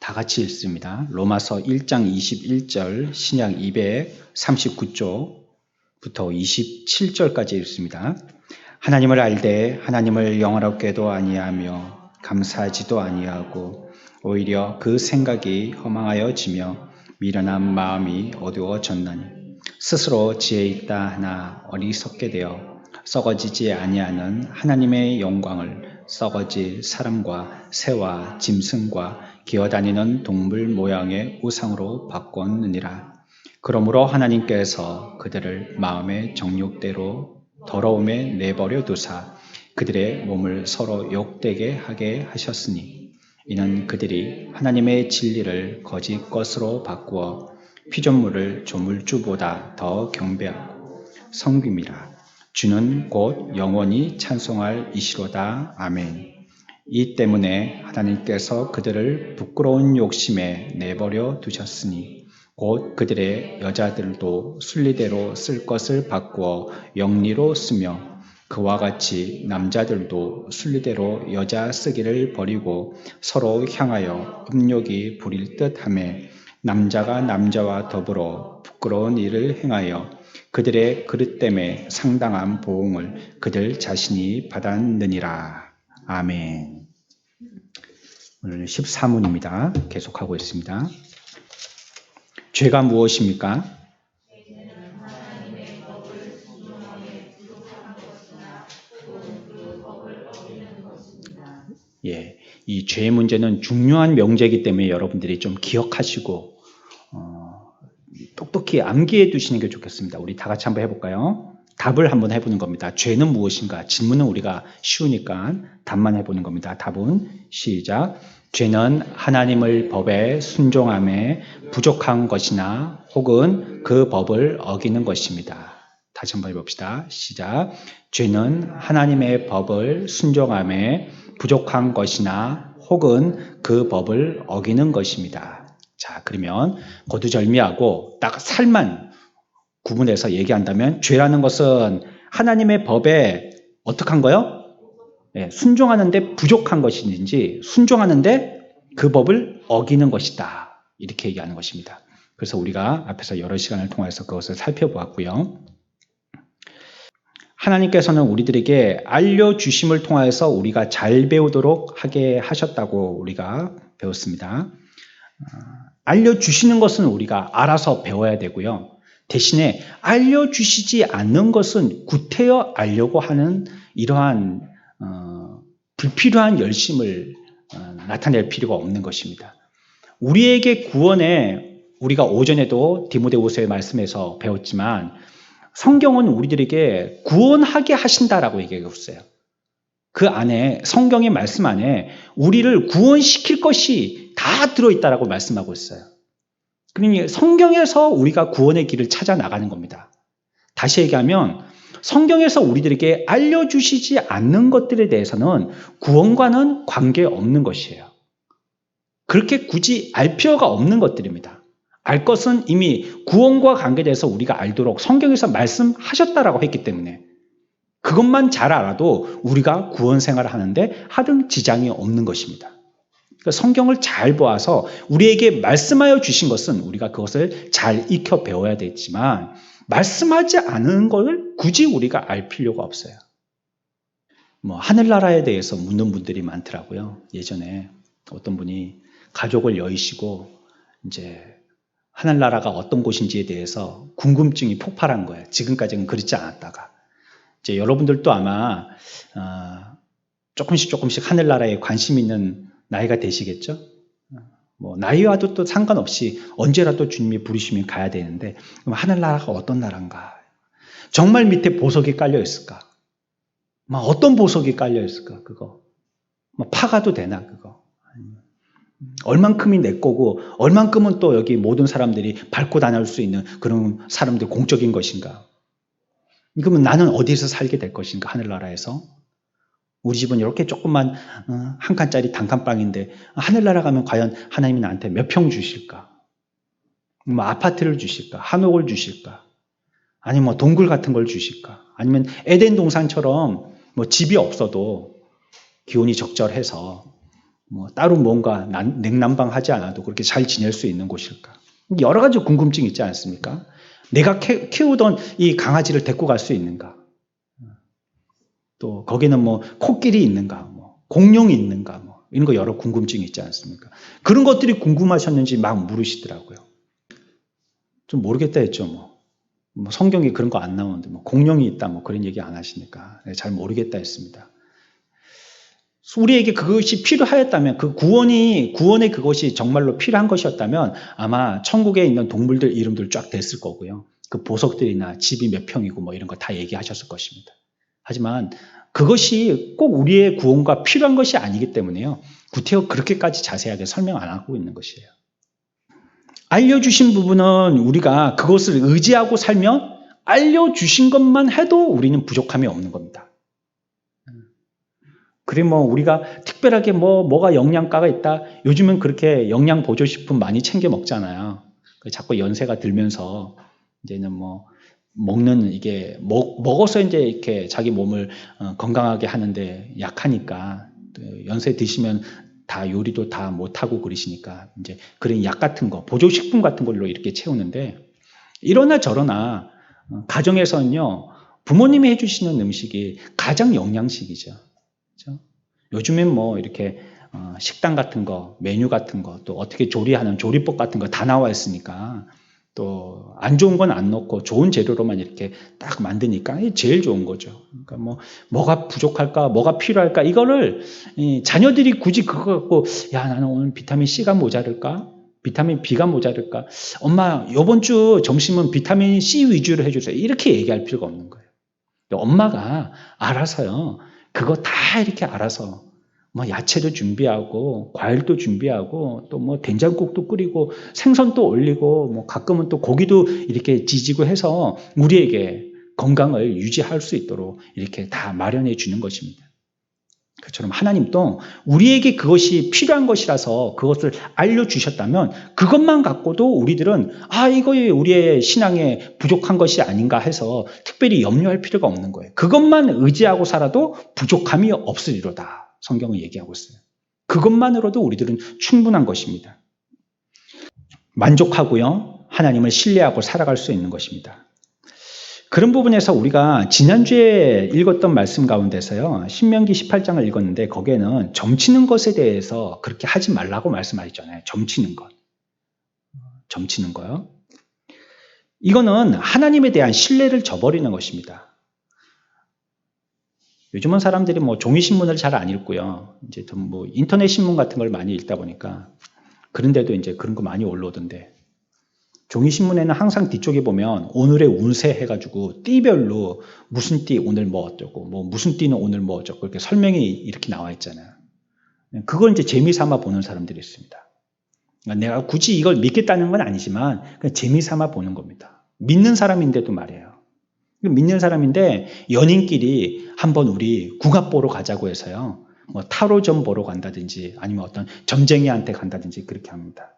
다 같이 읽습니다. 로마서 1장 21절, 신약 239쪽부터 27절까지 읽습니다. 하나님을 알되 하나님을 영화롭게도 아니하며 감사하지도 아니하고 오히려 그 생각이 허망하여지며 미련한 마음이 어두워졌나니 스스로 지혜 있다 하나 어리석게 되어 썩어지지 아니하는 하나님의 영광을 썩어질 사람과 새와 짐승과 기어다니는 동물 모양의 우상으로 바꿨느니라. 그러므로 하나님께서 그들을 마음의 정욕대로 더러움에 내버려 두사 그들의 몸을 서로 욕되게 하게 하셨으니 이는 그들이 하나님의 진리를 거짓 것으로 바꾸어 피조물을 조물주보다 더 경배하고 섬김이라. 주는 곧 영원히 찬송할 이시로다. 아멘. 이 때문에 하나님께서 그들을 부끄러운 욕심에 내버려 두셨으니 곧 그들의 여자들도 순리대로 쓸 것을 바꾸어 영리로 쓰며 그와 같이 남자들도 순리대로 여자 쓰기를 버리고 서로 향하여 음욕이 부릴 듯하며 남자가 남자와 더불어 부끄러운 일을 행하여 그들의 그릇됨에 상당한 보응을 그들 자신이 받았느니라. 아멘. 오늘 14문입니다. 계속하고 있습니다. 죄가 무엇입니까? 예, 이 죄의 문제는 중요한 명제이기 때문에 여러분들이 좀 기억하시고 똑똑히 암기해 두시는 게 좋겠습니다. 우리 다 같이 한번 해볼까요? 답을 한번 해보는 겁니다. 죄는 무엇인가? 질문은 우리가 쉬우니까 답만 해보는 겁니다. 답은 시작. 죄는 하나님의 법에 순종함에 부족한 것이나 혹은 그 법을 어기는 것입니다. 다시 한번 해봅시다. 시작. 죄는 하나님의 법을 순종함에 부족한 것이나 혹은 그 법을 어기는 것입니다. 자, 그러면 거두절미하고 딱 살만 구분해서 얘기한다면 죄라는 것은 하나님의 법에 어떻게 한 거요? 예, 순종하는데 부족한 것인지 순종하는데 그 법을 어기는 것이다. 이렇게 얘기하는 것입니다. 그래서 우리가 앞에서 여러 시간을 통해서 그것을 살펴보았고요. 하나님께서는 우리들에게 알려주심을 통해서 우리가 잘 배우도록 하게 하셨다고 우리가 배웠습니다. 알려주시는 것은 우리가 알아서 배워야 되고요. 대신에 알려주시지 않는 것은 구태여 알려고 하는 이러한 불필요한 열심을 나타낼 필요가 없는 것입니다. 우리에게 구원에 우리가 오전에도 디모데후서의 말씀에서 배웠지만 성경은 우리들에게 구원하게 하신다라고 얘기하고 있어요. 그 안에 성경의 말씀 안에 우리를 구원시킬 것이 다 들어있다라고 말씀하고 있어요. 그러니 성경에서 우리가 구원의 길을 찾아 나가는 겁니다. 다시 얘기하면 성경에서 우리들에게 알려주시지 않는 것들에 대해서는 구원과는 관계없는 것이에요. 그렇게 굳이 알 필요가 없는 것들입니다. 알 것은 이미 구원과 관계돼서 우리가 알도록 성경에서 말씀하셨다라고 했기 때문에 그것만 잘 알아도 우리가 구원 생활을 하는데 하등 지장이 없는 것입니다. 그러니까 성경을 잘 보아서 우리에게 말씀하여 주신 것은 우리가 그것을 잘 익혀 배워야 되지만 말씀하지 않은 걸 굳이 우리가 알 필요가 없어요. 하늘나라에 대해서 묻는 분들이 많더라고요. 예전에 어떤 분이 가족을 여의시고 이제 하늘나라가 어떤 곳인지에 대해서 궁금증이 폭발한 거예요. 지금까지는 그렇지 않았다가. 이제 여러분들도 아마 조금씩 하늘나라에 관심 있는 나이가 되시겠죠? 나이와도 또 상관없이 언제라도 주님이 부르시면 가야 되는데 그럼 하늘나라가 어떤 나라인가? 정말 밑에 보석이 깔려 있을까? 어떤 보석이 깔려 있을까? 그거 파가도 되나 그거? 얼만큼이 내 거고 얼만큼은 또 여기 모든 사람들이 밟고 다닐 수 있는 그런 사람들 공적인 것인가? 그러면 나는 어디서 살게 될 것인가? 하늘나라에서? 우리 집은 이렇게 조그만 한 칸짜리 단칸방인데 하늘나라 가면 과연 하나님이 나한테 몇 평 주실까? 아파트를 주실까? 한옥을 주실까? 아니면 동굴 같은 걸 주실까? 아니면 에덴 동산처럼 집이 없어도 기온이 적절해서 뭐 따로 뭔가 냉난방하지 않아도 그렇게 잘 지낼 수 있는 곳일까? 여러 가지 궁금증이 있지 않습니까? 내가 키우던 이 강아지를 데리고 갈 수 있는가? 또 거기는 뭐 코끼리 있는가? 뭐 공룡이 있는가? 뭐 이런 거 여러 궁금증이 있지 않습니까? 그런 것들이 궁금하셨는지 막 물으시더라고요. 좀 모르겠다 했죠. 뭐 성경에 그런 거 안 나오는데 뭐 공룡이 있다 뭐 그런 얘기 안 하시니까 잘 모르겠다 했습니다. 우리에게 그것이 필요하였다면 그 구원의 그것이 정말로 필요한 것이었다면 아마 천국에 있는 동물들 이름들 쫙 됐을 거고요. 그 보석들이나 집이 몇 평이고 뭐 이런 거 다 얘기하셨을 것입니다. 하지만 그것이 꼭 우리의 구원과 필요한 것이 아니기 때문에요. 구태여 그렇게까지 자세하게 설명 안 하고 있는 것이에요. 알려주신 부분은 우리가 그것을 의지하고 살면 알려주신 것만 해도 우리는 부족함이 없는 겁니다. 그래 뭐 우리가 특별하게 뭐가 영양가가 있다. 요즘은 그렇게 영양 보조식품 많이 챙겨 먹잖아요. 자꾸 연세가 들면서 이제는 뭐 먹는 이게 먹어서 이제 이렇게 자기 몸을 건강하게 하는데 약하니까 연세 드시면 다 요리도 다 못하고 그러시니까 이제 그런 약 같은 거 보조식품 같은 걸로 이렇게 채우는데 이러나 저러나 가정에서는요 부모님이 해주시는 음식이 가장 영양식이죠. 그렇죠? 요즘엔 뭐 이렇게 식당 같은 거, 메뉴 같은 거, 또 어떻게 조리하는 조리법 같은 거 다 나와 있으니까 또 안 좋은 건 안 넣고 좋은 재료로만 이렇게 딱 만드니까 이게 제일 좋은 거죠. 그러니까 뭐가 부족할까, 뭐가 필요할까 이거를 자녀들이 굳이 그거 갖고 야 나는 오늘 비타민 C가 모자랄까? 비타민 B가 모자랄까? 엄마 이번 주 점심은 비타민 C 위주로 해주세요. 이렇게 얘기할 필요가 없는 거예요. 엄마가 알아서요. 그거 다 이렇게 알아서 뭐 야채도 준비하고 과일도 준비하고 또 뭐 된장국도 끓이고 생선도 올리고 뭐 가끔은 또 고기도 이렇게 지지고 해서 우리에게 건강을 유지할 수 있도록 이렇게 다 마련해 주는 것입니다. 그처럼 하나님도 우리에게 그것이 필요한 것이라서 그것을 알려주셨다면 그것만 갖고도 우리들은 이거 우리의 신앙에 부족한 것이 아닌가 해서 특별히 염려할 필요가 없는 거예요. 그것만 의지하고 살아도 부족함이 없으리로다. 성경은 얘기하고 있어요. 그것만으로도 우리들은 충분한 것입니다. 만족하고요. 하나님을 신뢰하고 살아갈 수 있는 것입니다. 그런 부분에서 우리가 지난주에 읽었던 말씀 가운데서요. 신명기 18장을 읽었는데 거기에는 점치는 것에 대해서 그렇게 하지 말라고 말씀하셨잖아요. 점치는 것. 점치는 거요. 이거는 하나님에 대한 신뢰를 저버리는 것입니다. 요즘은 사람들이 뭐 종이신문을 잘 안 읽고요. 이제 뭐 인터넷 신문 같은 걸 많이 읽다 보니까 그런데도 이제 그런 거 많이 올라오던데 종이신문에는 항상 뒤쪽에 보면 오늘의 운세 해가지고 띠별로 무슨 띠 오늘 뭐 어쩌고 뭐 무슨 띠는 오늘 뭐 어쩌고 이렇게 설명이 이렇게 나와 있잖아요. 그걸 이제 재미삼아 보는 사람들이 있습니다. 그러니까 내가 굳이 이걸 믿겠다는 건 아니지만 그냥 재미삼아 보는 겁니다. 믿는 사람인데도 말이에요. 믿는 사람인데 연인끼리 한번 우리 궁합 보러 가자고 해서요. 뭐 타로점 보러 간다든지 아니면 어떤 점쟁이한테 간다든지 그렇게 합니다.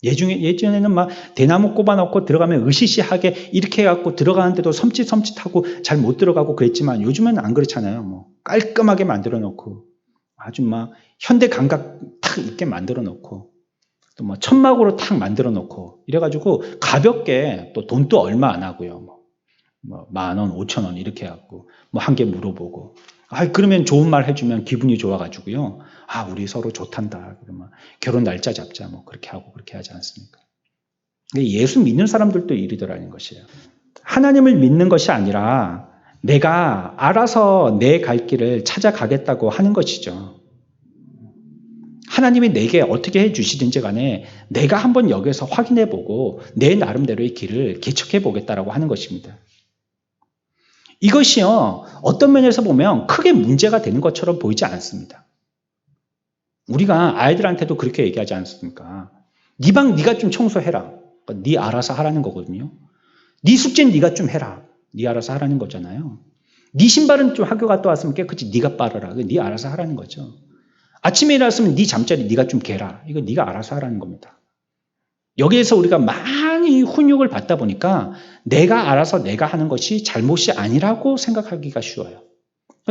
예전에는 막 대나무 꼽아놓고 들어가면 으시시하게 이렇게 해갖고 들어가는데도 섬찟섬찟하고 잘 못 들어가고 그랬지만 요즘은 안 그렇잖아요. 뭐 깔끔하게 만들어 놓고 아주 막 현대 감각 탁 있게 만들어 놓고 또 뭐 천막으로 탁 만들어 놓고 이래가지고 가볍게 또 돈도 얼마 안 하고요. 뭐 10,000원, 5,000원 이렇게 해갖고 뭐 한 개 물어보고 그러면 좋은 말 해주면 기분이 좋아가지고요. 우리 서로 좋단다. 그러면 결혼 날짜 잡자. 뭐 그렇게 하고 그렇게 하지 않습니까? 예수 믿는 사람들도 이러더라는 것이에요. 하나님을 믿는 것이 아니라 내가 알아서 내 갈 길을 찾아가겠다고 하는 것이죠. 하나님이 내게 어떻게 해주시든지 간에 내가 한번 여기서 확인해보고 내 나름대로의 길을 개척해보겠다라고 하는 것입니다. 이것이요, 어떤 면에서 보면 크게 문제가 되는 것처럼 보이지 않습니다. 우리가 아이들한테도 그렇게 얘기하지 않습니까? 네 방 네가 좀 청소해라. 네 알아서 하라는 거거든요. 네 숙제는 네가 좀 해라. 네 알아서 하라는 거잖아요. 네 신발은 좀 학교 갔다 왔으면 깨끗이 네가 빨아라. 네 알아서 하라는 거죠. 아침에 일어났으면 네 잠자리 네가 좀 개라. 이거 네가 알아서 하라는 겁니다. 여기에서 우리가 많이 훈육을 받다 보니까 내가 알아서 내가 하는 것이 잘못이 아니라고 생각하기가 쉬워요.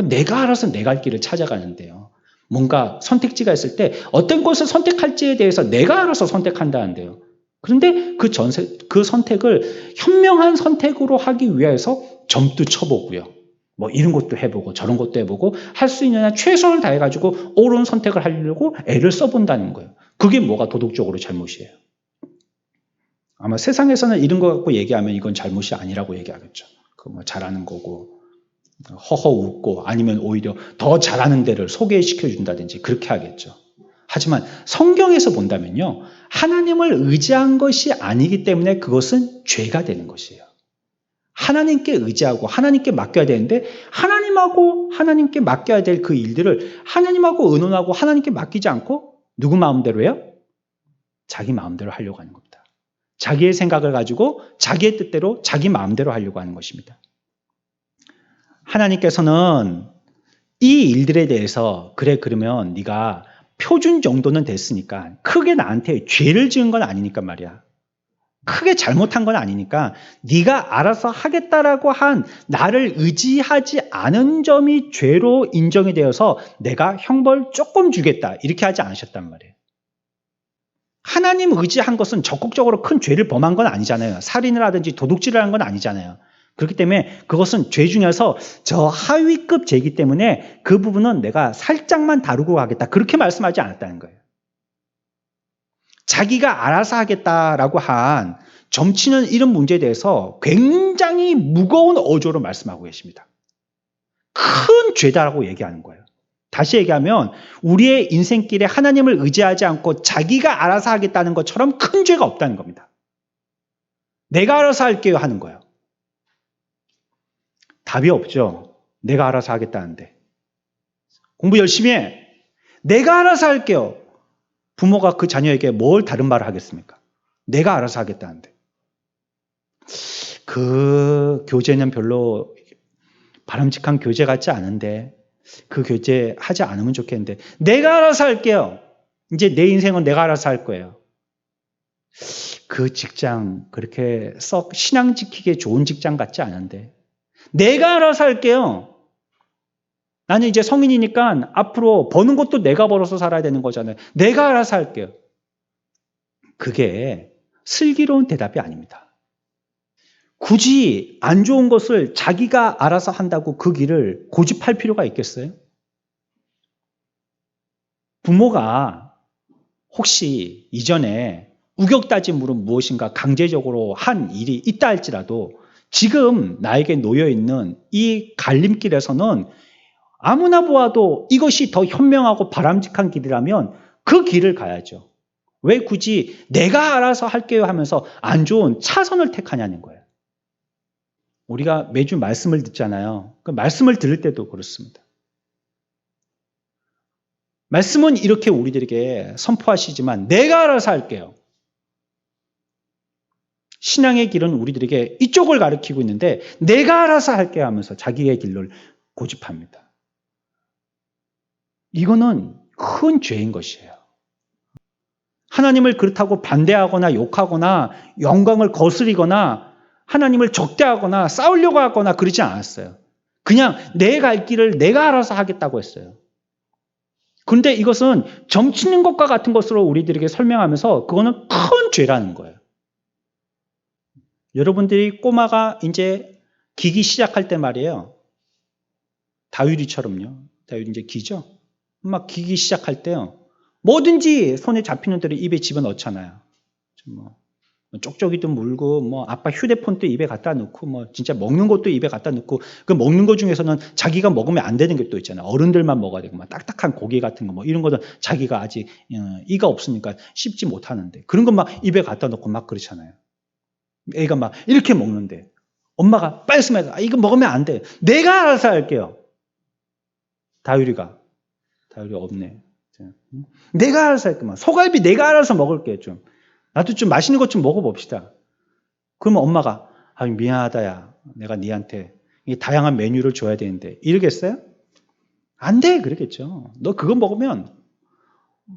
내가 알아서 내 갈 길을 찾아가는데요. 뭔가 선택지가 있을 때 어떤 것을 선택할지에 대해서 내가 알아서 선택한다는데요. 그런데 그 선택을 현명한 선택으로 하기 위해서 점도 쳐보고요. 뭐 이런 것도 해보고 저런 것도 해보고 할 수 있는 한 최선을 다해가지고 옳은 선택을 하려고 애를 써본다는 거예요. 그게 뭐가 도덕적으로 잘못이에요. 아마 세상에서는 이런 거 갖고 얘기하면 이건 잘못이 아니라고 얘기하겠죠. 그 뭐 잘하는 거고 허허 웃고 아니면 오히려 더 잘하는 데를 소개시켜 준다든지 그렇게 하겠죠. 하지만 성경에서 본다면요. 하나님을 의지한 것이 아니기 때문에 그것은 죄가 되는 것이에요. 하나님께 의지하고 하나님께 맡겨야 되는데 하나님께 맡겨야 될 그 일들을 하나님하고 의논하고 하나님께 맡기지 않고 누구 마음대로 해요? 자기 마음대로 하려고 하는 겁니다. 자기의 생각을 가지고 자기의 뜻대로 자기 마음대로 하려고 하는 것입니다. 하나님께서는 이 일들에 대해서 그러면 네가 표준 정도는 됐으니까 크게 나한테 죄를 지은 건 아니니까 말이야. 크게 잘못한 건 아니니까 네가 알아서 하겠다라고 한 나를 의지하지 않은 점이 죄로 인정이 되어서 내가 형벌 조금 주겠다 이렇게 하지 않으셨단 말이에요. 하나님 의지한 것은 적극적으로 큰 죄를 범한 건 아니잖아요. 살인을 하든지 도둑질을 한 건 아니잖아요. 그렇기 때문에 그것은 죄 중에서 저 하위급 죄이기 때문에 그 부분은 내가 살짝만 다루고 가겠다. 그렇게 말씀하지 않았다는 거예요. 자기가 알아서 하겠다라고 한 점치는 이런 문제에 대해서 굉장히 무거운 어조로 말씀하고 계십니다. 큰 죄다라고 얘기하는 거예요. 다시 얘기하면 우리의 인생길에 하나님을 의지하지 않고 자기가 알아서 하겠다는 것처럼 큰 죄가 없다는 겁니다. 내가 알아서 할게요 하는 거예요. 답이 없죠. 내가 알아서 하겠다는데. 공부 열심히 해. 내가 알아서 할게요. 부모가 그 자녀에게 뭘 다른 말을 하겠습니까? 내가 알아서 하겠다는데. 그 교재는 별로 바람직한 교재 같지 않은데 그 교재 하지 않으면 좋겠는데 내가 알아서 할게요. 이제 내 인생은 내가 알아서 할 거예요. 그 직장 그렇게 썩 신앙 지키기에 좋은 직장 같지 않은데 내가 알아서 할게요. 나는 이제 성인이니까 앞으로 버는 것도 내가 벌어서 살아야 되는 거잖아요. 내가 알아서 할게요. 그게 슬기로운 대답이 아닙니다. 굳이 안 좋은 것을 자기가 알아서 한다고 그 길을 고집할 필요가 있겠어요? 부모가 혹시 이전에 우격다짐으로 무엇인가 강제적으로 한 일이 있다 할지라도 지금 나에게 놓여있는 이 갈림길에서는 아무나 보아도 이것이 더 현명하고 바람직한 길이라면 그 길을 가야죠. 왜 굳이 내가 알아서 할게요 하면서 안 좋은 차선을 택하냐는 거예요. 우리가 매주 말씀을 듣잖아요. 그 말씀을 들을 때도 그렇습니다. 말씀은 이렇게 우리들에게 선포하시지만 내가 알아서 할게요. 신앙의 길은 우리들에게 이쪽을 가리키고 있는데 내가 알아서 할게 하면서 자기의 길을 고집합니다. 이거는 큰 죄인 것이에요. 하나님을 그렇다고 반대하거나 욕하거나 영광을 거스리거나 하나님을 적대하거나 싸우려고 하거나 그러지 않았어요. 그냥 내 갈 길을 내가 알아서 하겠다고 했어요. 그런데 이것은 점치는 것과 같은 것으로 우리들에게 설명하면서 그거는 큰 죄라는 거예요. 여러분들이 꼬마가 이제 기기 시작할 때 말이에요. 다윗이처럼요. 다윗이 이제 기죠. 막 기기 시작할 때요. 뭐든지 손에 잡히는 대로 입에 집어넣잖아요. 뭐 쪽쪽이도 물고 뭐 아빠 휴대폰도 입에 갖다 넣고 뭐 진짜 먹는 것도 입에 갖다 넣고 그 먹는 것 중에서는 자기가 먹으면 안 되는 게 또 있잖아요. 어른들만 먹어야 되고 막 딱딱한 고기 같은 거 뭐 이런 거는 자기가 아직 이가 없으니까 씹지 못하는데 그런 거 막 입에 갖다 넣고 막 그렇잖아요. 애가 막 이렇게 먹는데 엄마가 말씀해서 이거 먹으면 안 돼. 내가 알아서 할게요. 다율이 없네. 내가 알아서 할게요. 소갈비 내가 알아서 먹을게 좀. 나도 좀 맛있는 것 좀 먹어봅시다. 그러면 엄마가 미안하다 야. 내가 니한테 이 다양한 메뉴를 줘야 되는데 이러겠어요? 안 돼 그러겠죠. 너 그거 먹으면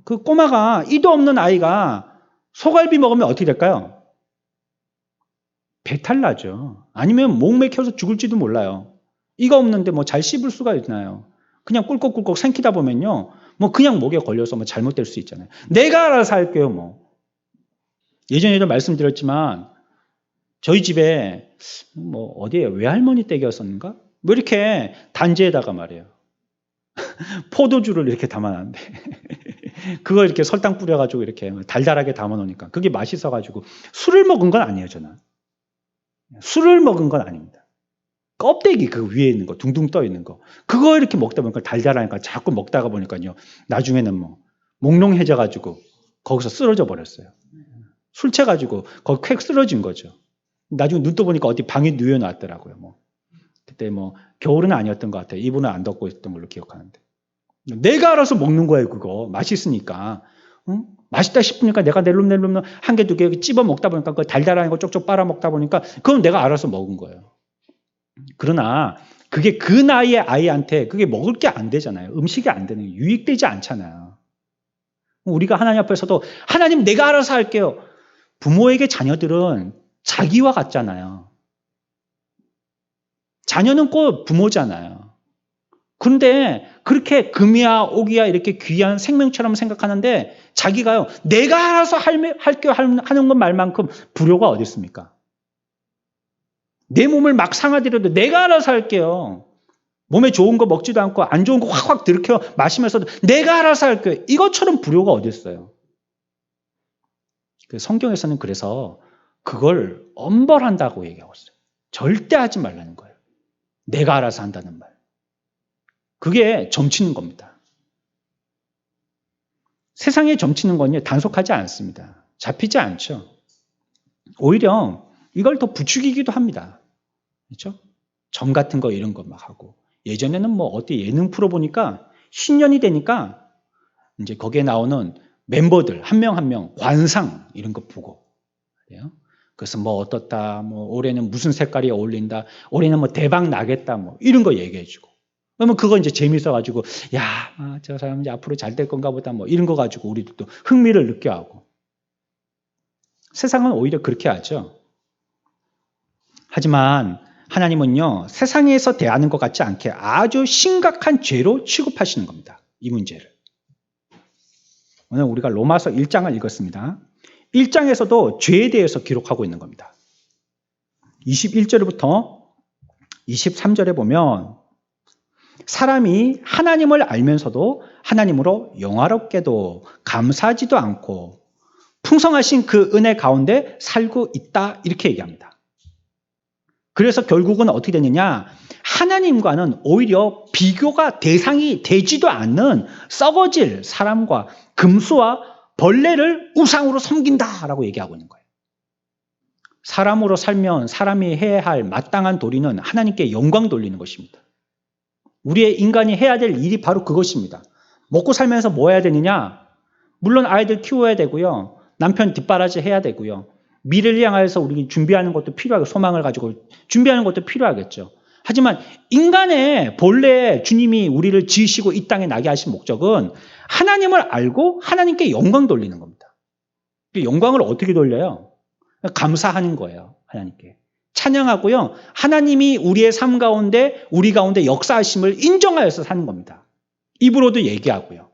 그 꼬마가 이도 없는 아이가 소갈비 먹으면 어떻게 될까요? 배탈 나죠. 아니면 목 맥혀서 죽을지도 몰라요. 이가 없는데 뭐 잘 씹을 수가 있나요? 그냥 꿀꺽꿀꺽 삼키다 보면요. 뭐 그냥 목에 걸려서 뭐 잘못될 수 있잖아요. 내가 알아서 할게요, 뭐. 예전에도 말씀드렸지만 저희 집에 뭐 어디에 외할머니 댁이었었는가? 뭐 이렇게 단지에다가 말이에요. 포도주를 이렇게 담아놨는데 그거 이렇게 설탕 뿌려가지고 이렇게 달달하게 담아놓으니까 그게 맛있어가지고 술을 먹은 건 아니에요, 저는. 술을 먹은 건 아닙니다. 껍데기 그 위에 있는 거, 둥둥 떠 있는 거. 그거 이렇게 먹다 보니까 달달하니까 자꾸 먹다가 보니까요. 나중에는 뭐 몽롱해져가지고 거기서 쓰러져 버렸어요. 술 취해가지고 거기 쾌 쓰러진 거죠. 나중에 눈 떠보니까 어디 방에 누워놨더라고요. 뭐. 그때 뭐 겨울은 아니었던 것 같아요. 이분은 안 덮고 있었던 걸로 기억하는데. 내가 알아서 먹는 거예요, 그거. 맛있으니까. 응? 맛있다 싶으니까 내가 낼름낼름 한 개, 두 개 찝어 먹다 보니까 그 달달한 거 쪽쪽 빨아 먹다 보니까 그건 내가 알아서 먹은 거예요. 그러나 그게 그 나이의 아이한테 그게 먹을 게 안 되잖아요. 음식이 안 되는, 유익되지 않잖아요. 우리가 하나님 앞에서도 하나님 내가 알아서 할게요. 부모에게 자녀들은 자기와 같잖아요. 자녀는 꼭 부모잖아요. 그런데 그렇게 금이야 오기야 이렇게 귀한 생명처럼 생각하는데 자기가요 내가 알아서 할게요 하는 것 말만큼 불효가 어디 있습니까? 내 몸을 막 상하더라도 내가 알아서 할게요. 몸에 좋은 거 먹지도 않고 안 좋은 거 확확 들이켜 마시면서도 내가 알아서 할게요. 이것처럼 불효가 어디 있어요? 성경에서는 그래서 그걸 엄벌한다고 얘기하고 있어요. 절대 하지 말라는 거예요. 내가 알아서 한다는 말. 그게 점치는 겁니다. 세상에 점치는 건요, 단속하지 않습니다. 잡히지 않죠. 오히려 이걸 더 부추기기도 합니다. 그렇죠? 점 같은 거 이런 거 막 하고. 예전에는 뭐 어디 예능 프로 보니까 신년이 되니까 이제 거기에 나오는 멤버들 한 명 한 명 관상 이런 거 보고. 그래요? 그래서 뭐 어떻다, 뭐 올해는 무슨 색깔이 어울린다, 올해는 뭐 대박 나겠다, 뭐 이런 거 얘기해주고. 그러면 그거 이제 재밌어가지고, 야, 저 사람 이제 앞으로 잘 될 건가 보다, 뭐 이런 거 가지고 우리도 또 흥미를 느껴하고. 세상은 오히려 그렇게 하죠. 하지만 하나님은요, 세상에서 대하는 것 같지 않게 아주 심각한 죄로 취급하시는 겁니다. 이 문제를. 오늘 우리가 로마서 1장을 읽었습니다. 1장에서도 죄에 대해서 기록하고 있는 겁니다. 21절부터 23절에 보면 사람이 하나님을 알면서도 하나님으로 영화롭게도 감사하지도 않고 풍성하신 그 은혜 가운데 살고 있다 이렇게 얘기합니다. 그래서 결국은 어떻게 되느냐, 하나님과는 오히려 비교가 대상이 되지도 않는 썩어질 사람과 금수와 벌레를 우상으로 섬긴다라고 얘기하고 있는 거예요. 사람으로 살면 사람이 해야 할 마땅한 도리는 하나님께 영광 돌리는 것입니다. 우리의 인간이 해야 될 일이 바로 그것입니다. 먹고 살면서 뭐 해야 되느냐? 물론 아이들 키워야 되고요. 남편 뒷바라지 해야 되고요. 미래를 향해서 우리 준비하는 것도 필요하고 소망을 가지고 준비하는 것도 필요하겠죠. 하지만 인간의 본래 주님이 우리를 지으시고 이 땅에 나게 하신 목적은 하나님을 알고 하나님께 영광 돌리는 겁니다. 영광을 어떻게 돌려요? 감사하는 거예요. 하나님께. 찬양하고요. 하나님이 우리의 삶 가운데 우리 가운데 역사하심을 인정하여서 사는 겁니다. 입으로도 얘기하고요.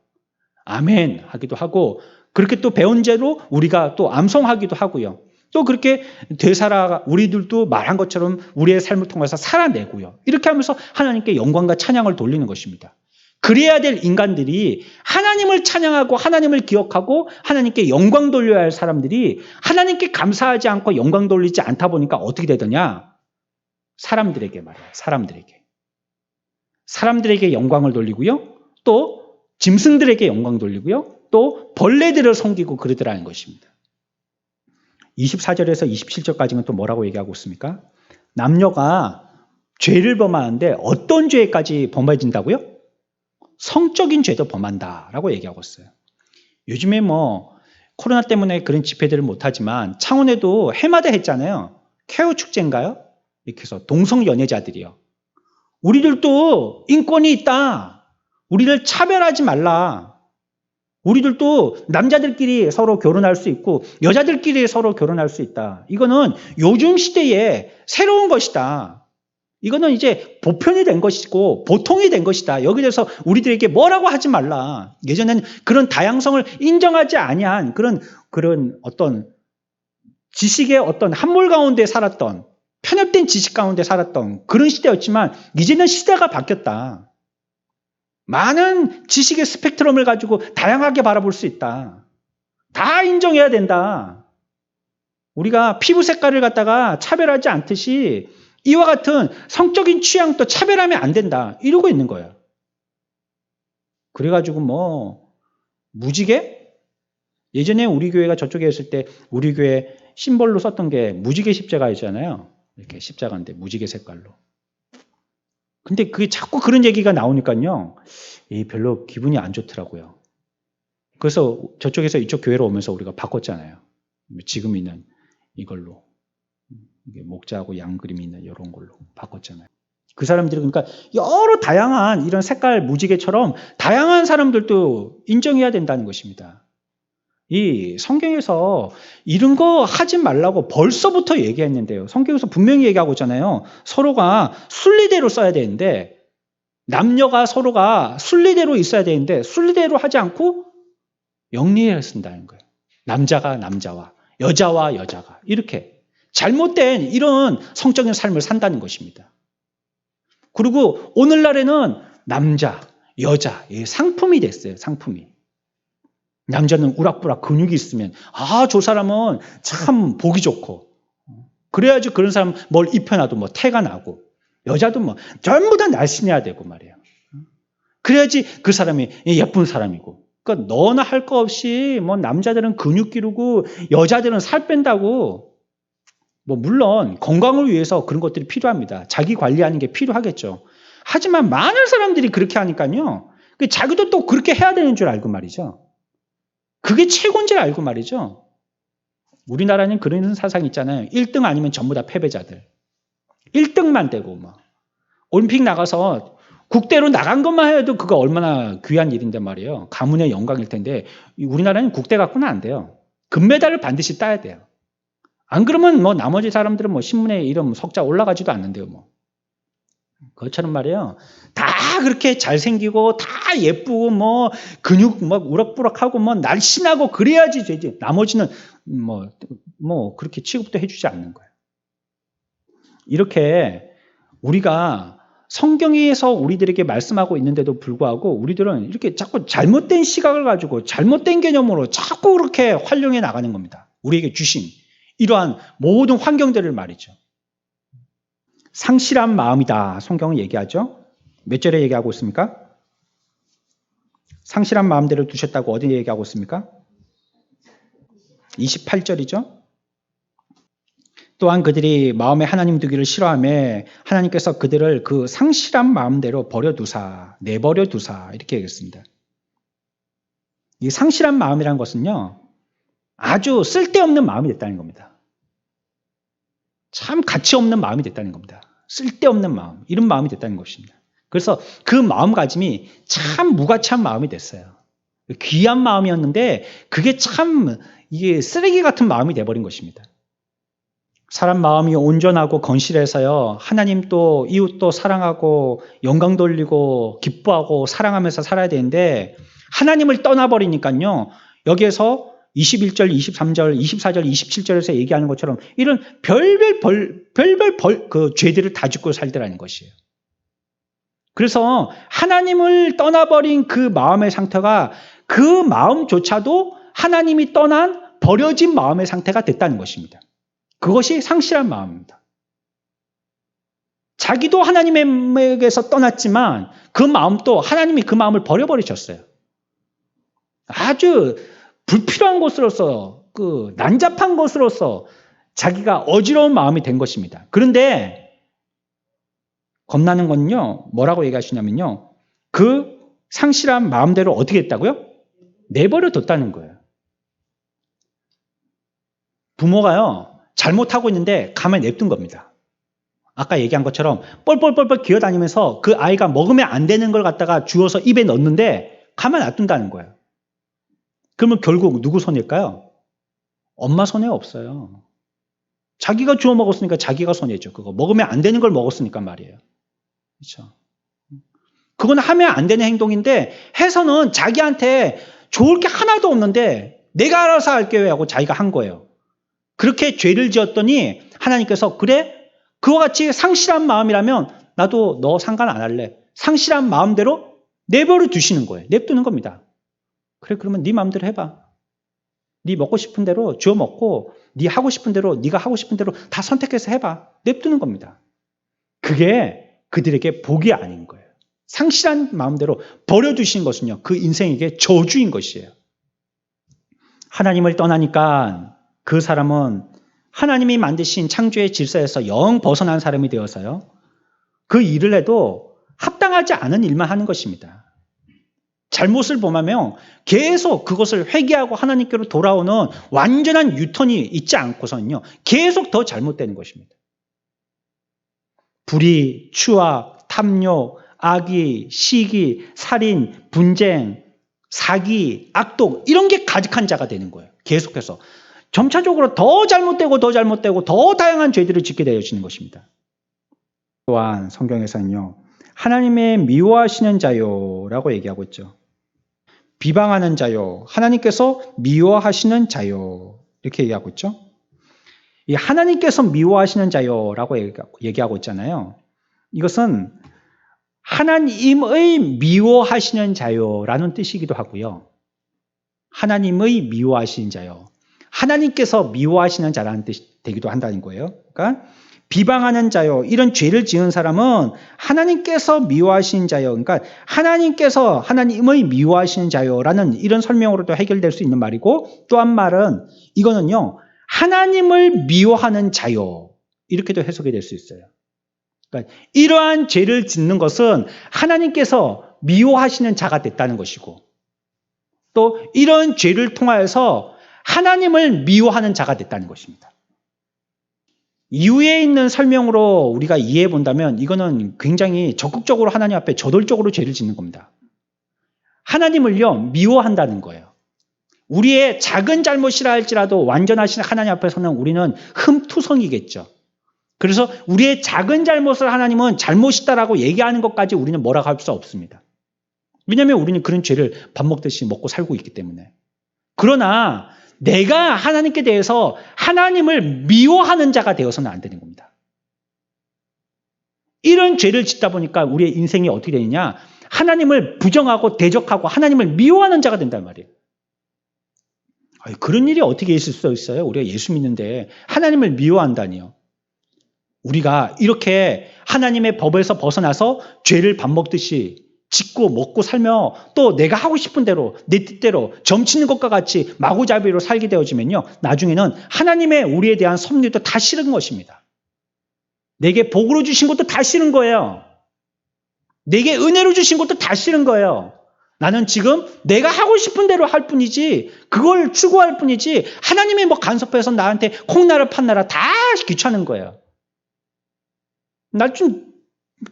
아멘 하기도 하고 그렇게 또 배운 죄로 우리가 또 암송하기도 하고요. 또 그렇게 되살아 우리들도 말한 것처럼 우리의 삶을 통해서 살아내고요. 이렇게 하면서 하나님께 영광과 찬양을 돌리는 것입니다. 그래야 될 인간들이 하나님을 찬양하고 하나님을 기억하고 하나님께 영광 돌려야 할 사람들이 하나님께 감사하지 않고 영광 돌리지 않다 보니까 어떻게 되더냐? 사람들에게 말이에요. 사람들에게 영광을 돌리고요. 또 짐승들에게 영광 돌리고요. 또 벌레들을 섬기고 그러더라는 것입니다. 24절에서 27절까지는 또 뭐라고 얘기하고 있습니까? 남녀가 죄를 범하는데 어떤 죄까지 범해진다고요? 성적인 죄도 범한다라고 얘기하고 있어요. 요즘에 뭐 코로나 때문에 그런 집회들을 못하지만 창원에도 해마다 했잖아요. 케어 축제인가요? 이렇게 해서 동성 연애자들이요. 우리들도 인권이 있다. 우리를 차별하지 말라. 우리들도 남자들끼리 서로 결혼할 수 있고 여자들끼리 서로 결혼할 수 있다. 이거는 요즘 시대에 새로운 것이다. 이거는 이제 보편이 된 것이고 보통이 된 것이다. 여기 대해서 우리들에게 뭐라고 하지 말라. 예전에는 그런 다양성을 인정하지 아니한 그런 어떤 지식의 어떤 함몰 가운데 살았던 편협된 지식 가운데 살았던 그런 시대였지만 이제는 시대가 바뀌었다. 많은 지식의 스펙트럼을 가지고 다양하게 바라볼 수 있다. 다 인정해야 된다. 우리가 피부 색깔을 갖다가 차별하지 않듯이 이와 같은 성적인 취향도 차별하면 안 된다. 이러고 있는 거예요. 그래가지고 뭐 무지개? 예전에 우리 교회가 저쪽에 있을 때 우리 교회 심벌로 썼던 게 무지개 십자가였잖아요. 이렇게 십자가인데 무지개 색깔로. 근데 그게 자꾸 그런 얘기가 나오니까요. 별로 기분이 안 좋더라고요. 그래서 저쪽에서 이쪽 교회로 오면서 우리가 바꿨잖아요. 지금 있는 이걸로. 이게 목자하고 양 그림이 있는 이런 걸로 바꿨잖아요. 그 사람들이 그러니까 여러 다양한 이런 색깔 무지개처럼 다양한 사람들도 인정해야 된다는 것입니다. 이 성경에서 이런 거 하지 말라고 벌써부터 얘기했는데요. 성경에서 분명히 얘기하고 있잖아요. 서로가 순리대로 써야 되는데 남녀가 서로가 순리대로 있어야 되는데 순리대로 하지 않고 영리를 쓴다는 거예요. 남자가 남자와 여자와 여자가 이렇게 잘못된 이런 성적인 삶을 산다는 것입니다. 그리고 오늘날에는 남자, 여자 상품이 됐어요. 상품이. 남자는 우락부락 근육이 있으면 저 사람은 참 보기 좋고 그래야지 그런 사람 뭘 입혀놔도 뭐 태가 나고 여자도 뭐 전부 다 날씬해야 되고 말이에요. 그래야지 그 사람이 예쁜 사람이고 그러니까 너나 할 거 없이 뭐 남자들은 근육 기르고 여자들은 살 뺀다고 뭐 물론 건강을 위해서 그런 것들이 필요합니다. 자기 관리하는 게 필요하겠죠. 하지만 많은 사람들이 그렇게 하니까요. 자기도 또 그렇게 해야 되는 줄 알고 말이죠. 그게 최고인 줄 알고 말이죠. 우리나라는 그런 사상이 있잖아요. 1등 아니면 전부 다 패배자들. 1등만 되고 뭐. 올림픽 나가서 국대로 나간 것만 해도 그거 얼마나 귀한 일인데 말이에요. 가문의 영광일 텐데 우리나라는 국대 갖고는 안 돼요. 금메달을 반드시 따야 돼요. 안 그러면 뭐 나머지 사람들은 뭐 신문에 이름 석자 올라가지도 않는데요. 뭐. 그것처럼 말이에요. 다 그렇게 잘생기고 다 예쁘고 뭐 근육 막 우락부락하고 뭐 날씬하고 그래야지 되지. 나머지는 뭐 그렇게 취급도 해주지 않는 거예요. 이렇게 우리가 성경에서 우리들에게 말씀하고 있는데도 불구하고 우리들은 이렇게 자꾸 잘못된 시각을 가지고 잘못된 개념으로 자꾸 그렇게 활용해 나가는 겁니다. 우리에게 주신 이러한 모든 환경들을 말이죠. 상실한 마음이다. 성경은 얘기하죠. 몇 절에 얘기하고 있습니까? 상실한 마음대로 두셨다고 어디 얘기하고 있습니까? 28절이죠. 또한 그들이 마음에 하나님 두기를 싫어하며 하나님께서 그들을 그 상실한 마음대로 내버려 두사 이렇게 얘기했습니다. 이 상실한 마음이라는 것은요. 아주 쓸데없는 마음이 됐다는 겁니다. 참 가치 없는 마음이 됐다는 겁니다. 쓸데없는 마음, 이런 마음이 됐다는 것입니다. 그래서 그 마음가짐이 참 무가치한 마음이 됐어요. 귀한 마음이었는데 그게 참 이게 쓰레기 같은 마음이 돼버린 것입니다. 사람 마음이 온전하고 건실해서요. 하나님도 이웃도 사랑하고 영광 돌리고 기뻐하고 사랑하면서 살아야 되는데 하나님을 떠나버리니까요. 여기에서 21절, 23절, 24절, 27절에서 얘기하는 것처럼 이런 별별 그 죄들을 다 짓고 살더라는 것이에요. 그래서 하나님을 떠나버린 그 마음의 상태가 그 마음조차도 하나님이 떠난 버려진 마음의 상태가 됐다는 것입니다. 그것이 상실한 마음입니다. 자기도 하나님에게서 떠났지만 그 마음도 하나님이 그 마음을 버려버리셨어요. 아주 불필요한 것으로서 난잡한 것으로서 자기가 어지러운 마음이 된 것입니다. 그런데 겁나는 건요. 뭐라고 얘기하시냐면요. 그 상실한 마음대로 어떻게 했다고요? 내버려 뒀다는 거예요. 부모가요. 잘못하고 있는데 가만히 냅둔 겁니다. 아까 얘기한 것처럼 뻘뻘뻘뻘 기어다니면서 그 아이가 먹으면 안 되는 걸 갖다가 주워서 입에 넣는데 가만히 놔둔다는 거예요. 그러면 결국 누구 손일까요? 엄마 손에 없어요. 자기가 주워 먹었으니까 자기가 손해죠. 그거 먹으면 안 되는 걸 먹었으니까 말이에요. 그렇죠? 그건 하면 안 되는 행동인데 해서는 자기한테 좋을 게 하나도 없는데 내가 알아서 할게요 하고 자기가 한 거예요. 그렇게 죄를 지었더니 하나님께서 그래? 그와 같이 상실한 마음이라면 나도 너 상관 안 할래. 상실한 마음대로 내버려 두시는 거예요. 냅두는 겁니다. 그래 그러면 네 마음대로 해봐. 네 먹고 싶은 대로 주워 먹고 네 하고 싶은 대로 네가 하고 싶은 대로 다 선택해서 해봐. 냅두는 겁니다. 그게 그들에게 복이 아닌 거예요. 상실한 마음대로 버려두신 것은요. 그 인생에게 저주인 것이에요. 하나님을 떠나니까 그 사람은 하나님이 만드신 창조의 질서에서 영 벗어난 사람이 되어서요. 그 일을 해도 합당하지 않은 일만 하는 것입니다. 잘못을 범하면 계속 그것을 회개하고 하나님께로 돌아오는 완전한 유턴이 있지 않고서는요. 계속 더 잘못되는 것입니다. 불의, 추악, 탐욕, 악의, 시기, 살인, 분쟁, 사기, 악독 이런 게 가득한 자가 되는 거예요. 계속해서. 점차적으로 더 잘못되고 더 잘못되고 더 다양한 죄들을 짓게 되어지는 것입니다. 또한 성경에서는요. 하나님의 미워하시는 자요라고 얘기하고 있죠. 비방하는 자요. 하나님께서 미워하시는 자요. 이렇게 얘기하고 있죠. 이 하나님께서 미워하시는 자요라고 얘기하고 있잖아요. 이것은 하나님의 미워하시는 자요라는 뜻이기도 하고요. 하나님의 미워하시는 자요. 하나님께서 미워하시는 자라는 뜻이 되기도 한다는 거예요. 그러니까 비방하는 자요. 이런 죄를 지은 사람은 하나님께서 미워하시는 자요. 그러니까 하나님께서 하나님의 미워하시는 자요라는 이런 설명으로도 해결될 수 있는 말이고 또 한 말은 이거는요. 하나님을 미워하는 자요. 이렇게도 해석이 될 수 있어요. 그러니까 이러한 죄를 짓는 것은 하나님께서 미워하시는 자가 됐다는 것이고 또 이런 죄를 통하여서 하나님을 미워하는 자가 됐다는 것입니다. 이후에 있는 설명으로 우리가 이해해 본다면 이거는 굉장히 적극적으로 하나님 앞에 저돌적으로 죄를 짓는 겁니다. 하나님을요 미워한다는 거예요. 우리의 작은 잘못이라 할지라도 완전하신 하나님 앞에서는 우리는 흠투성이겠죠. 그래서 우리의 작은 잘못을 하나님은 잘못이다라고 얘기하는 것까지 우리는 뭐라고 할 수 없습니다. 왜냐하면 우리는 그런 죄를 밥 먹듯이 먹고 살고 있기 때문에. 그러나 내가 하나님께 대해서 하나님을 미워하는 자가 되어서는 안 되는 겁니다. 이런 죄를 짓다 보니까 우리의 인생이 어떻게 되느냐? 하나님을 부정하고 대적하고 하나님을 미워하는 자가 된단 말이에요. 그런 일이 어떻게 있을 수 있어요? 우리가 예수 믿는데 하나님을 미워한다니요. 우리가 이렇게 하나님의 법에서 벗어나서 죄를 밥 먹듯이 짓고 먹고 살며 또 내가 하고 싶은 대로 내 뜻대로 점치는 것과 같이 마구잡이로 살게 되어지면요. 나중에는 하나님의 우리에 대한 섭리도 다 싫은 것입니다. 내게 복으로 주신 것도 다 싫은 거예요. 내게 은혜로 주신 것도 다 싫은 거예요. 나는 지금 내가 하고 싶은 대로 할 뿐이지 그걸 추구할 뿐이지 하나님이 뭐 간섭해서 나한테 콩나라 판나라 다 귀찮은 거예요. 나 좀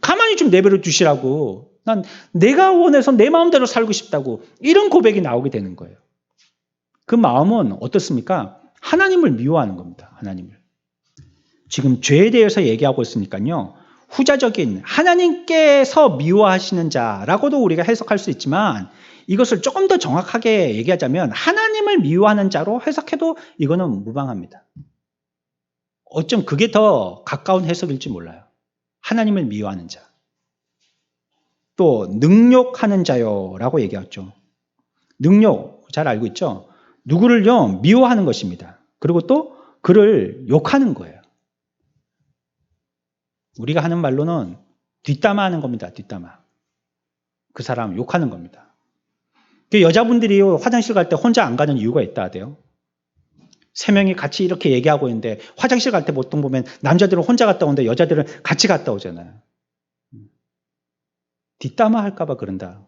가만히 좀 내버려 두시라고. 난 내가 원해서 내 마음대로 살고 싶다고 이런 고백이 나오게 되는 거예요. 그 마음은 어떻습니까? 하나님을 미워하는 겁니다. 하나님을. 지금 죄에 대해서 얘기하고 있으니까요. 후자적인 하나님께서 미워하시는 자라고도 우리가 해석할 수 있지만 이것을 조금 더 정확하게 얘기하자면 하나님을 미워하는 자로 해석해도 이거는 무방합니다. 어쩜 그게 더 가까운 해석일지 몰라요. 하나님을 미워하는 자. 또 능욕하는 자요라고 얘기했죠. 능욕 잘 알고 있죠? 누구를요 미워하는 것입니다. 그리고 또 그를 욕하는 거예요. 우리가 하는 말로는 뒷담화하는 겁니다. 뒷담화. 그 사람 욕하는 겁니다. 여자분들이 화장실 갈 때 혼자 안 가는 이유가 있다 하대요. 3명이 같이 이렇게 얘기하고 있는데 화장실 갈 때 보통 보면 남자들은 혼자 갔다 오는데 여자들은 같이 갔다 오잖아요. 뒷담화 할까 봐 그런다.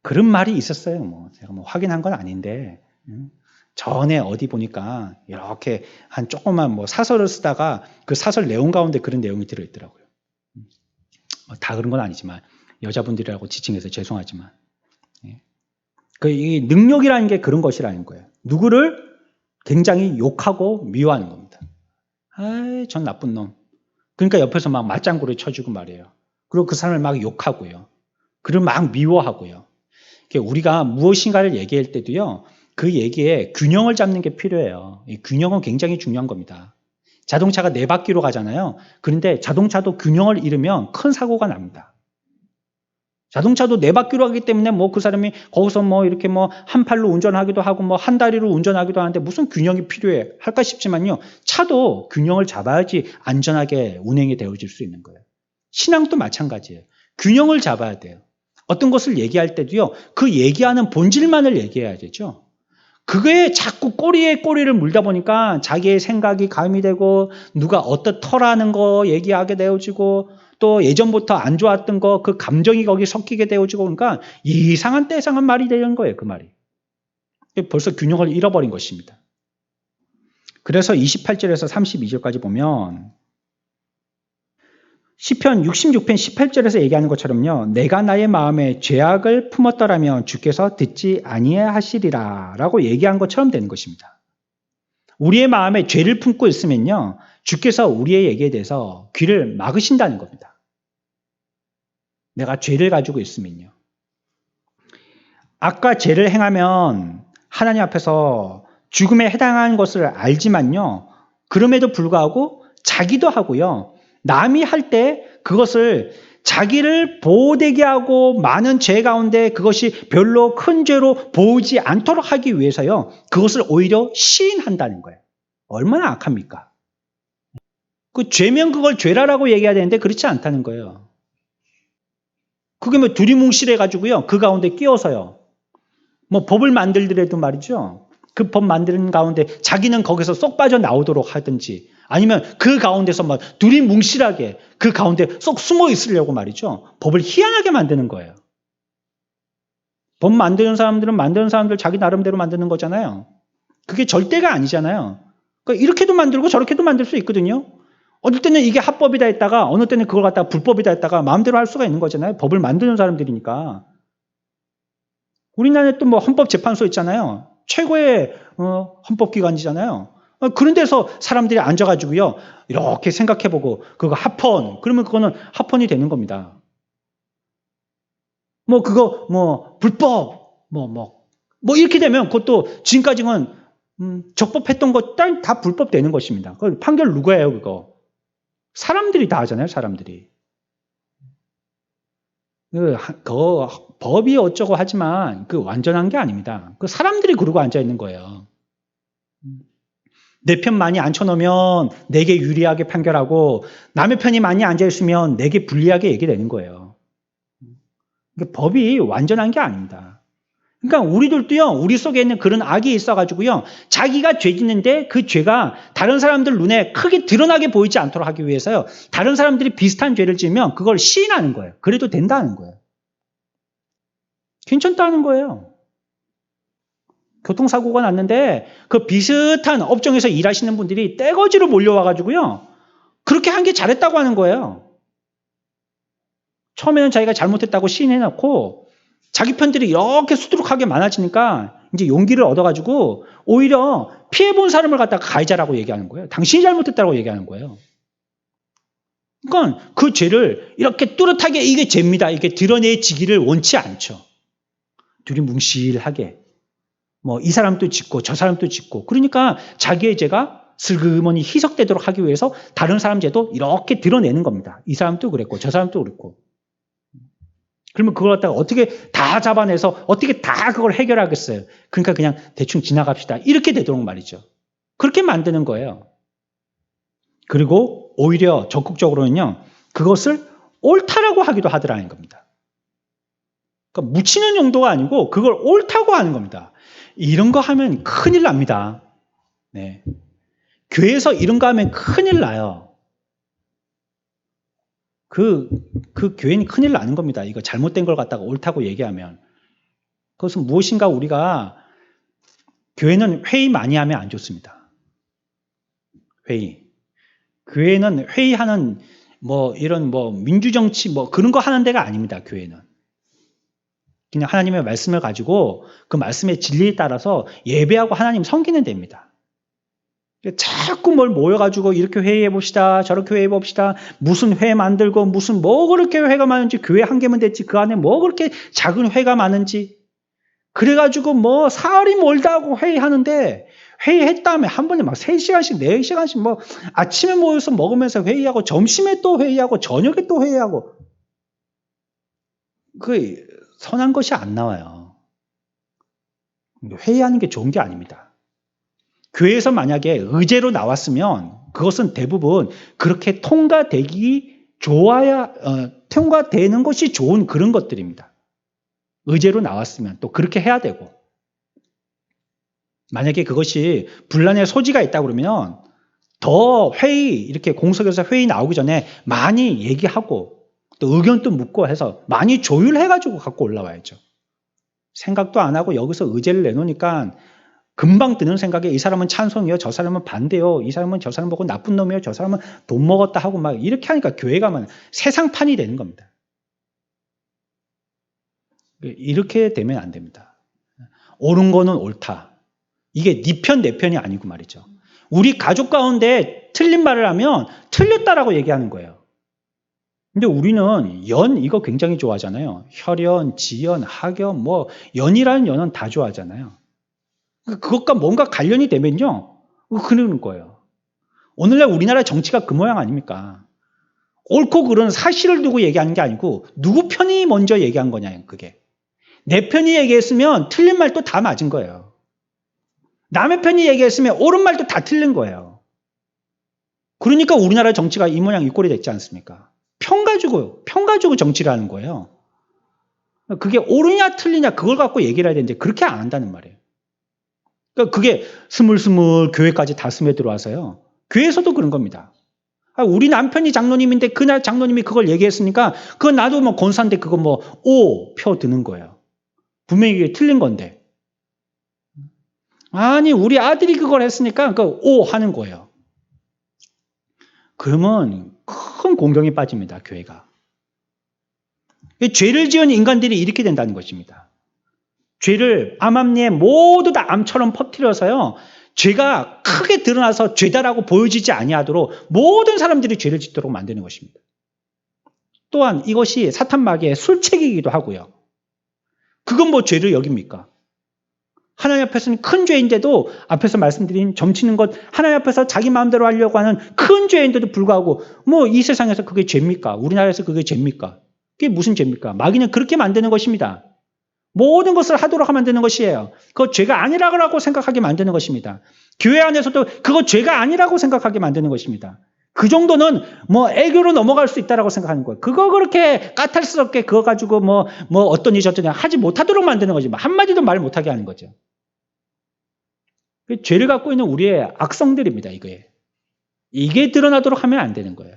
그런 말이 있었어요. 제가 확인한 건 아닌데 전에 어디 보니까 이렇게 한 조그만 사설을 쓰다가 그 사설 내용 가운데 그런 내용이 들어있더라고요. 다 그런 건 아니지만 여자분들이라고 지칭해서 죄송하지만 이 능력이라는 게 그런 것이라는 거예요. 누구를 굉장히 욕하고 미워하는 겁니다. 아이, 전 나쁜 놈. 그러니까 옆에서 막 맞장구를 쳐주고 말이에요. 그리고 그 사람을 막 욕하고요. 그리고 막 미워하고요. 우리가 무엇인가를 얘기할 때도요, 그 얘기에 균형을 잡는 게 필요해요. 이 균형은 굉장히 중요한 겁니다. 자동차가 4바퀴로 가잖아요. 그런데 자동차도 균형을 잃으면 큰 사고가 납니다. 자동차도 4바퀴로 하기 때문에 뭐 그 사람이 거기서 뭐 이렇게 뭐 한 팔로 운전하기도 하고 뭐 한 다리로 운전하기도 하는데 무슨 균형이 필요해 할까 싶지만요. 차도 균형을 잡아야지 안전하게 운행이 되어질 수 있는 거예요. 신앙도 마찬가지예요. 균형을 잡아야 돼요. 어떤 것을 얘기할 때도요. 그 얘기하는 본질만을 얘기해야 되죠. 그게 자꾸 꼬리에 꼬리를 물다 보니까 자기의 생각이 가미되고 누가 어떻더라는 거 얘기하게 되어지고 또 예전부터 안 좋았던 거 그 감정이 거기 섞이게 되어지고 그러니까 이상한 떼상한 말이 되는 거예요. 그 말이. 벌써 균형을 잃어버린 것입니다. 그래서 28절에서 32절까지 보면 시편 66편 18절에서 얘기하는 것처럼요. 내가 나의 마음에 죄악을 품었더라면 주께서 듣지 아니하시리라 라고 얘기한 것처럼 되는 것입니다. 우리의 마음에 죄를 품고 있으면요. 주께서 우리의 얘기에 대해서 귀를 막으신다는 겁니다. 내가 죄를 가지고 있으면요. 악과 죄를 행하면 하나님 앞에서 죽음에 해당하는 것을 알지만요. 그럼에도 불구하고 자기도 하고요. 남이 할 때 그것을 자기를 보호되게 하고 많은 죄 가운데 그것이 별로 큰 죄로 보이지 않도록 하기 위해서요. 그것을 오히려 시인한다는 거예요. 얼마나 악합니까? 그 죄면 그걸 죄라라고 얘기해야 되는데 그렇지 않다는 거예요. 그게 뭐 두리뭉실해 가지고요. 그 가운데 끼어서요. 뭐 법을 만들더라도 말이죠. 그 법 만드는 가운데 자기는 거기서 쏙 빠져 나오도록 하든지 아니면 그 가운데서 막 두리뭉실하게 그 가운데 쏙 숨어 있으려고 말이죠. 법을 희한하게 만드는 거예요. 법 만드는 사람들은 만드는 사람들 자기 나름대로 만드는 거잖아요. 그게 절대가 아니잖아요. 그러니까 이렇게도 만들고 저렇게도 만들 수 있거든요. 어떨 때는 이게 합법이다 했다가 어느 때는 그걸 갖다가 불법이다 했다가 마음대로 할 수가 있는 거잖아요. 법을 만드는 사람들이니까. 우리나라에 또 뭐 헌법재판소 있잖아요. 최고의 헌법기관이잖아요. 그런 데서 사람들이 앉아가지고요. 이렇게 생각해보고 그거 합헌. 그러면 그거는 합헌이 되는 겁니다. 뭐 그거 뭐 불법 뭐 이렇게 되면 그것도 지금까지는 적법했던 것 다 불법 되는 것입니다. 그 판결 누가 해요 그거? 사람들이 다 하잖아요. 사람들이. 그 법이 어쩌고 하지만 그 완전한 게 아닙니다. 그 사람들이 그러고 앉아 있는 거예요. 내 편 많이 앉혀놓으면 내게 유리하게 판결하고 남의 편이 많이 앉아 있으면 내게 불리하게 얘기되는 거예요. 법이 완전한 게 아닙니다. 그러니까 우리들도요, 우리 속에 있는 그런 악이 있어가지고요, 자기가 죄 짓는데 그 죄가 다른 사람들 눈에 크게 드러나게 보이지 않도록 하기 위해서요, 다른 사람들이 비슷한 죄를 지으면 그걸 시인하는 거예요. 그래도 된다는 거예요. 괜찮다는 거예요. 교통사고가 났는데 그 비슷한 업종에서 일하시는 분들이 떼거지로 몰려와가지고요, 그렇게 한 게 잘했다고 하는 거예요. 처음에는 자기가 잘못했다고 시인해놓고 자기 편들이 이렇게 수두룩하게 많아지니까 이제 용기를 얻어가지고 오히려 피해본 사람을 갖다가 가해자라고 얘기하는 거예요. 당신이 잘못했다고 얘기하는 거예요. 그러니까 그 죄를 이렇게 뚜렷하게 이게 죄입니다. 이게 드러내지기를 원치 않죠. 두리뭉실하게. 뭐 이 사람도 짓고 저 사람도 짓고 그러니까 자기의 죄가 슬그머니 희석되도록 하기 위해서 다른 사람 죄도 이렇게 드러내는 겁니다. 이 사람도 그랬고 저 사람도 그랬고. 그러면 그걸 갖다가 어떻게 다 잡아내서 어떻게 다 그걸 해결하겠어요. 그러니까 그냥 대충 지나갑시다. 이렇게 되도록 말이죠. 그렇게 만드는 거예요. 그리고 오히려 적극적으로는요. 그것을 옳다라고 하기도 하더라는 겁니다. 그러니까 묻히는 용도가 아니고 그걸 옳다고 하는 겁니다. 이런 거 하면 큰일 납니다. 네. 교회에서 이런 거 하면 큰일 나요. 그 교회는 큰일 나는 겁니다. 이거 잘못된 걸 갖다가 옳다고 얘기하면. 그것은 무엇인가 우리가 교회는 회의 많이 하면 안 좋습니다. 회의. 교회는 회의하는 뭐 이런 뭐 민주정치 뭐 그런 거 하는 데가 아닙니다. 교회는. 그냥 하나님의 말씀을 가지고 그 말씀의 진리에 따라서 예배하고 하나님 섬기는 데입니다. 자꾸 뭘 모여가지고 이렇게 회의해 봅시다. 저렇게 회의해 봅시다. 무슨 회 만들고 무슨 뭐 그렇게 회가 많은지 교회 한 개면 됐지. 그 안에 뭐 그렇게 작은 회가 많은지. 그래가지고 뭐 사흘이 멀다 하고 회의하는데 회의했 다음에 한 번에 막 3시간씩 4시간씩 뭐 아침에 모여서 먹으면서 회의하고 점심에 또 회의하고 저녁에 또 회의하고 그 선한 것이 안 나와요. 회의하는 게 좋은 게 아닙니다. 교회에서 만약에 의제로 나왔으면 그것은 대부분 그렇게 통과되는 것이 좋은 그런 것들입니다. 의제로 나왔으면 또 그렇게 해야 되고, 만약에 그것이 분란의 소지가 있다 그러면 더 이렇게 공석에서 회의 나오기 전에 많이 얘기하고 또 의견도 묻고 해서 많이 조율해가지고 갖고 올라와야죠. 생각도 안 하고 여기서 의제를 내놓으니까 금방 드는 생각에 이 사람은 찬성이요, 저 사람은 반대요, 이 사람은 저 사람 보고 나쁜 놈이요, 저 사람은 돈 먹었다 하고 막 이렇게 하니까 교회가 막 세상판이 되는 겁니다. 이렇게 되면 안 됩니다. 옳은 거는 옳다. 이게 네 편, 내 편이 아니고 말이죠. 우리 가족 가운데 틀린 말을 하면 틀렸다라고 얘기하는 거예요. 근데 우리는 연 이거 굉장히 좋아하잖아요. 혈연, 지연, 학연, 뭐 연이라는 연은 다 좋아하잖아요. 그것과 뭔가 관련이 되면요, 그러는 거예요. 오늘날 우리나라 정치가 그 모양 아닙니까? 옳고 그른 사실을 두고 얘기하는 게 아니고 누구 편이 먼저 얘기한 거냐, 그게. 내 편이 얘기했으면 틀린 말도 다 맞은 거예요. 남의 편이 얘기했으면 옳은 말도 다 틀린 거예요. 그러니까 우리나라 정치가 이 모양 이 꼴이 됐지 않습니까? 편 가지고 정치를 하는 거예요. 그게 옳으냐 틀리냐 그걸 갖고 얘기를 해야 되는데 그렇게 안 한다는 말이에요. 그러니까 그게 스물스물 교회까지 다 스며 들어와서요. 교회에서도 그런 겁니다. 우리 남편이 장로님인데 그날 장로님이 그걸 얘기했으니까 그건 나도 뭐 권사인데 그거 뭐 오 표 드는 거예요. 분명히 이게 틀린 건데. 아니 우리 아들이 그걸 했으니까 그 오 하는 거예요. 그러면 큰 공경에 빠집니다. 교회가. 죄를 지은 인간들이 이렇게 된다는 것입니다. 죄를 암암리에 모두 다 암처럼 퍼뜨려서요. 죄가 크게 드러나서 죄다라고 보여지지 아니하도록 모든 사람들이 죄를 짓도록 만드는 것입니다. 또한 이것이 사탄 마귀의 술책이기도 하고요. 그건 뭐 죄를 여깁니까? 하나님 앞에서는 큰 죄인데도 앞에서 말씀드린 점치는 것 하나님 앞에서 자기 마음대로 하려고 하는 큰 죄인데도 불구하고 뭐 이 세상에서 그게 죄입니까? 우리나라에서 그게 죄입니까? 그게 무슨 죄입니까? 마귀는 그렇게 만드는 것입니다. 모든 것을 하도록 하면 되는 것이에요. 그거 죄가 아니라고 생각하게 만드는 것입니다. 교회 안에서도 그거 죄가 아니라고 생각하게 만드는 것입니다. 그 정도는 뭐 애교로 넘어갈 수 있다라고 생각하는 거예요. 그거 그렇게 까탈스럽게 그거 가지고 뭐 어떠니 저떠니 하지 못하도록 만드는 거지. 한마디도 말 못하게 하는 거죠. 죄를 갖고 있는 우리의 악성들입니다. 이게 드러나도록 하면 안 되는 거예요.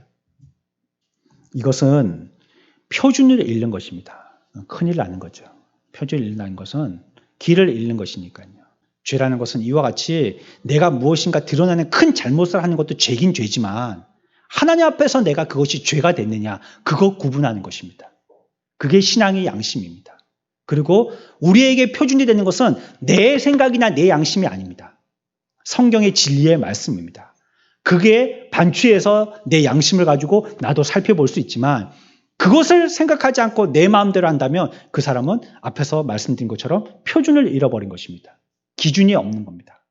이것은 표준을 잃는 것입니다. 큰일 나는 거죠. 표준을 잃는 것은 길을 잃는 것이니까요. 죄라는 것은 이와 같이 내가 무엇인가 드러나는 큰 잘못을 하는 것도 죄긴 죄지만 하나님 앞에서 내가 그것이 죄가 됐느냐 그거 구분하는 것입니다. 그게 신앙의 양심입니다. 그리고 우리에게 표준이 되는 것은 내 생각이나 내 양심이 아닙니다. 성경의 진리의 말씀입니다. 그게 반추해서 내 양심을 가지고 나도 살펴볼 수 있지만 그것을 생각하지 않고 내 마음대로 한다면 그 사람은 앞에서 말씀드린 것처럼 표준을 잃어버린 것입니다. 기준이 없는 겁니다.